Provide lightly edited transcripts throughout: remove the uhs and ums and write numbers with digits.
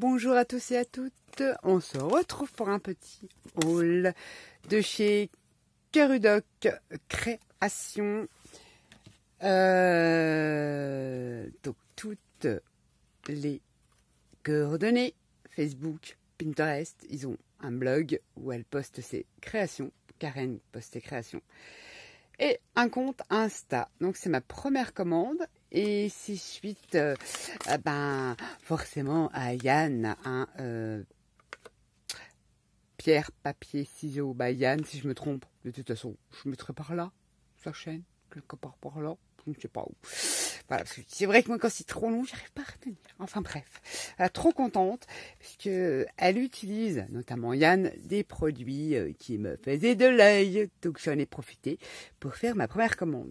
Bonjour à tous et à toutes, on se retrouve pour un petit haul de chez Kerudoc Création. Donc toutes les coordonnées, Facebook, Pinterest, ils ont un blog où elle poste ses créations, Karen poste ses créations, et un compte Insta. Donc c'est ma première commande. Et c'est suite, forcément à Yann, pierre, papier, ciseaux, Yann, si je me trompe, de toute façon, je mettrai par là, sa chaîne, quelque part par là, je ne sais pas où. Voilà, parce que c'est vrai que moi, quand c'est trop long, j'arrive pas à retenir. Enfin bref, trop contente, parce que elle utilise, notamment Yann, des produits qui me faisaient de l'œil, donc j'en ai profité pour faire ma première commande.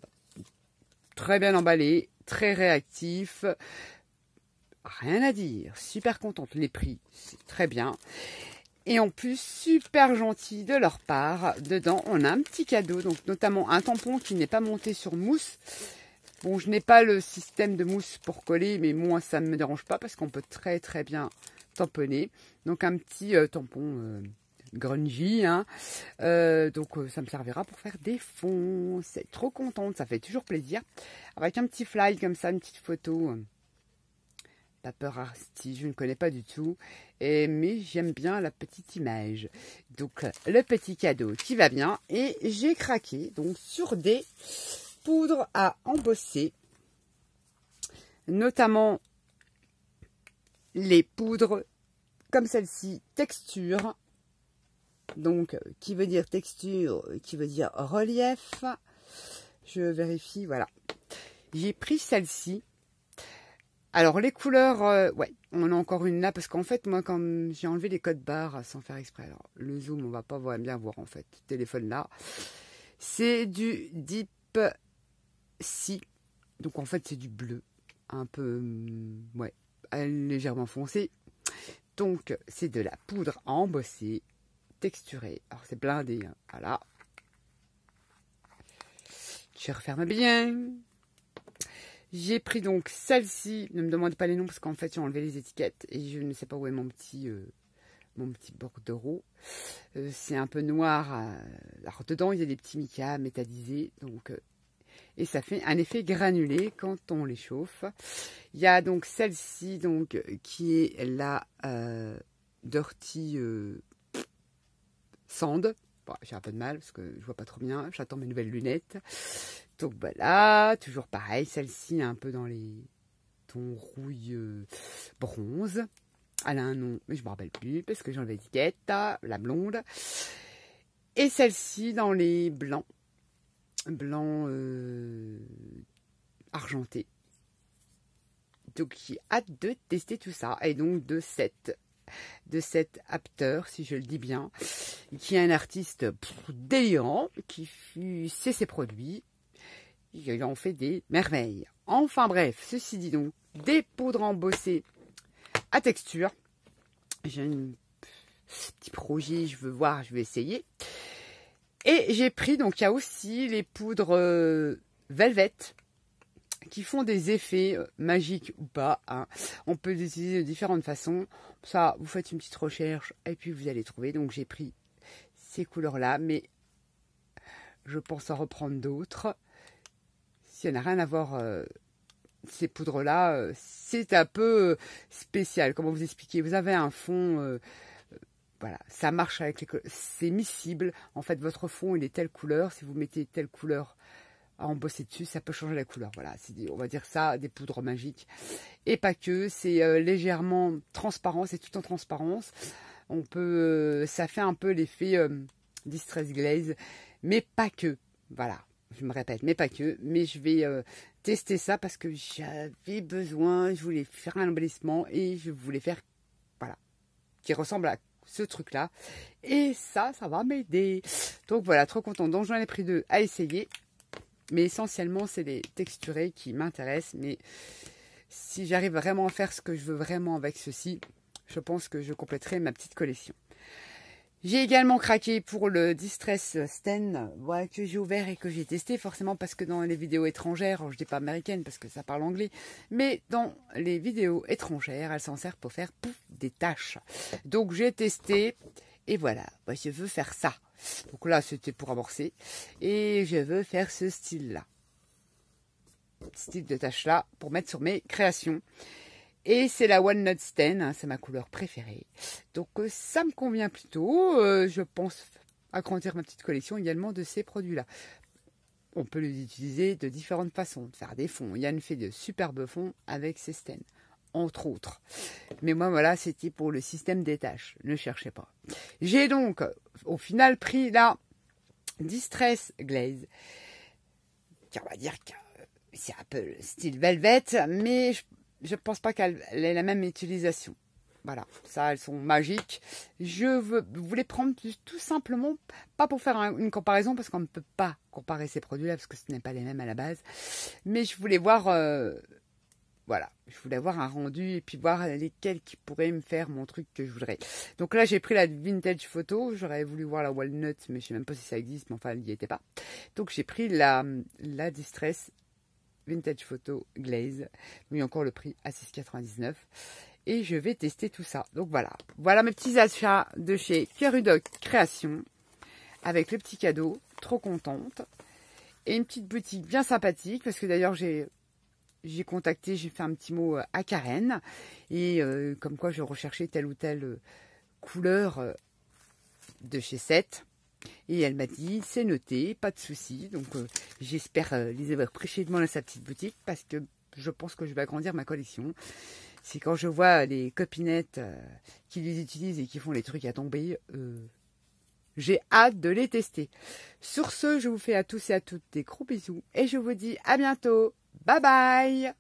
Très bien emballé, très réactif, rien à dire, super contente. Les prix, c'est très bien. Et en plus, super gentil de leur part. Dedans, on a un petit cadeau, donc notamment un tampon qui n'est pas monté sur mousse. Bon, je n'ai pas le système de mousse pour coller, mais moi, ça ne me dérange pas parce qu'on peut très très bien tamponner. Donc un petit tampon grungy, hein. Donc ça me servira pour faire des fonds. C'est trop contente, ça fait toujours plaisir. Avec un petit fly comme ça, une petite photo. Paper Arty, je ne connais pas du tout, mais j'aime bien la petite image. Donc le petit cadeau qui va bien, et j'ai craqué donc sur des poudres à embosser, notamment les poudres comme celle-ci, texture. Donc, qui veut dire texture, qui veut dire relief. Je vérifie, voilà. J'ai pris celle-ci. Alors, les couleurs, ouais, on a encore une là, parce qu'en fait, moi, quand j'ai enlevé les codes barres sans faire exprès, alors, le zoom, on va pas bien voir, en fait, téléphone là. C'est du Deep Sea. Donc, en fait, c'est du bleu. Un peu, ouais, légèrement foncé. Donc, c'est de la poudre à embosser. Texturé. Alors c'est blindé, hein. Voilà. Je referme bien. J'ai pris donc celle-ci. Ne me demandez pas les noms parce qu'en fait j'ai enlevé les étiquettes et je ne sais pas où est mon petit bordereau. C'est un peu noir. Alors dedans il y a des petits micas métallisés, donc et ça fait un effet granulé quand on les chauffe. Il y a donc celle-ci donc qui est la Dirty Sand. Bon, j'ai un peu de mal parce que je vois pas trop bien. J'attends mes nouvelles lunettes. Donc voilà, toujours pareil. Celle-ci un peu dans les tons rouille bronze. Elle a un nom, mais je me rappelle plus parce que j'ai enlevé l'étiquette. La blonde. Et celle-ci dans les blancs. Blanc argenté. Donc j'ai hâte de tester tout ça. Et donc de cet Apter, si je le dis bien, qui est un artiste délirant, qui sait ses produits, il en fait des merveilles. Enfin bref, ceci dit donc, des poudres embossées à texture. J'ai un petit projet, je veux voir, je vais essayer. Et j'ai pris, donc il y a aussi les poudres Velvet, qui font des effets magiques ou pas, hein. On peut les utiliser de différentes façons. Ça, vous faites une petite recherche et puis vous allez trouver. Donc j'ai pris ces couleurs-là, mais je pense en reprendre d'autres. S'il n'y en a rien à voir, ces poudres-là, c'est un peu spécial. Comment vous expliquer? Vous avez un fond, voilà, ça marche avec les couleurs. C'est miscible. En fait, votre fond, il est telle couleur. Si vous mettez telle couleur à embosser dessus, ça peut changer la couleur. Voilà, on va dire ça, des poudres magiques. Et pas que, c'est légèrement transparent, c'est tout en transparence. On peut, ça fait un peu l'effet Distress Glaze, mais pas que. Voilà, je me répète, mais pas que. Mais je vais tester ça parce que j'avais besoin, je voulais faire un embellissement et je voulais faire, voilà, qui ressemble à ce truc-là. Et ça va m'aider. Donc voilà, trop contente. Donc j'en ai pris 2 à essayer. Mais essentiellement, c'est les texturés qui m'intéressent. Mais si j'arrive vraiment à faire ce que je veux vraiment avec ceci, je pense que je compléterai ma petite collection. J'ai également craqué pour le Distress Sten, voilà, que j'ai ouvert et que j'ai testé, forcément parce que dans les vidéos étrangères, alors je dis pas américaines parce que ça parle anglais, mais dans les vidéos étrangères, elle s'en sert pour faire pouf, des tâches. Donc j'ai testé et voilà, moi, je veux faire ça. Donc là c'était pour amorcer et je veux faire ce style-là. Style de tâche-là pour mettre sur mes créations. Et c'est la Walnut Sten, hein, c'est ma couleur préférée. Donc ça me convient plutôt. Je pense agrandir ma petite collection également de ces produits-là. On peut les utiliser de différentes façons, de faire des fonds. Yann fait de superbes fonds avec ces Sten, entre autres. Mais moi, voilà, c'était pour le système des tâches. Ne cherchez pas. J'ai donc, au final, pris la Distress Glaze. On va dire que c'est un peu le style Velvet, mais je pense pas qu'elle ait la même utilisation. Voilà, ça, elles sont magiques. Je voulais prendre tout simplement, pas pour faire une comparaison, parce qu'on ne peut pas comparer ces produits-là, parce que ce n'est pas les mêmes à la base. Mais je voulais voir, voilà, je voulais avoir un rendu et puis voir lesquels qui pourraient me faire mon truc que je voudrais. Donc là, j'ai pris la Vintage Photo. J'aurais voulu voir la Walnut, mais je sais même pas si ça existe, mais enfin, elle n'y était pas. Donc j'ai pris la Distress Vintage Photo Glaze, mais encore le prix à 6,99 et je vais tester tout ça. Donc voilà mes petits achats de chez Pierre-Hudoc Création avec le petit cadeau, trop contente, et une petite boutique bien sympathique parce que d'ailleurs j'ai contacté, j'ai fait un petit mot à Karen et comme quoi je recherchais telle ou telle couleur de chez Seth. Et elle m'a dit, c'est noté, pas de souci. Donc j'espère les avoir précieusement dans sa petite boutique parce que je pense que je vais agrandir ma collection. C'est quand je vois les copinettes qui les utilisent et qui font les trucs à tomber, j'ai hâte de les tester. Sur ce, je vous fais à tous et à toutes des gros bisous et je vous dis à bientôt. Bye bye!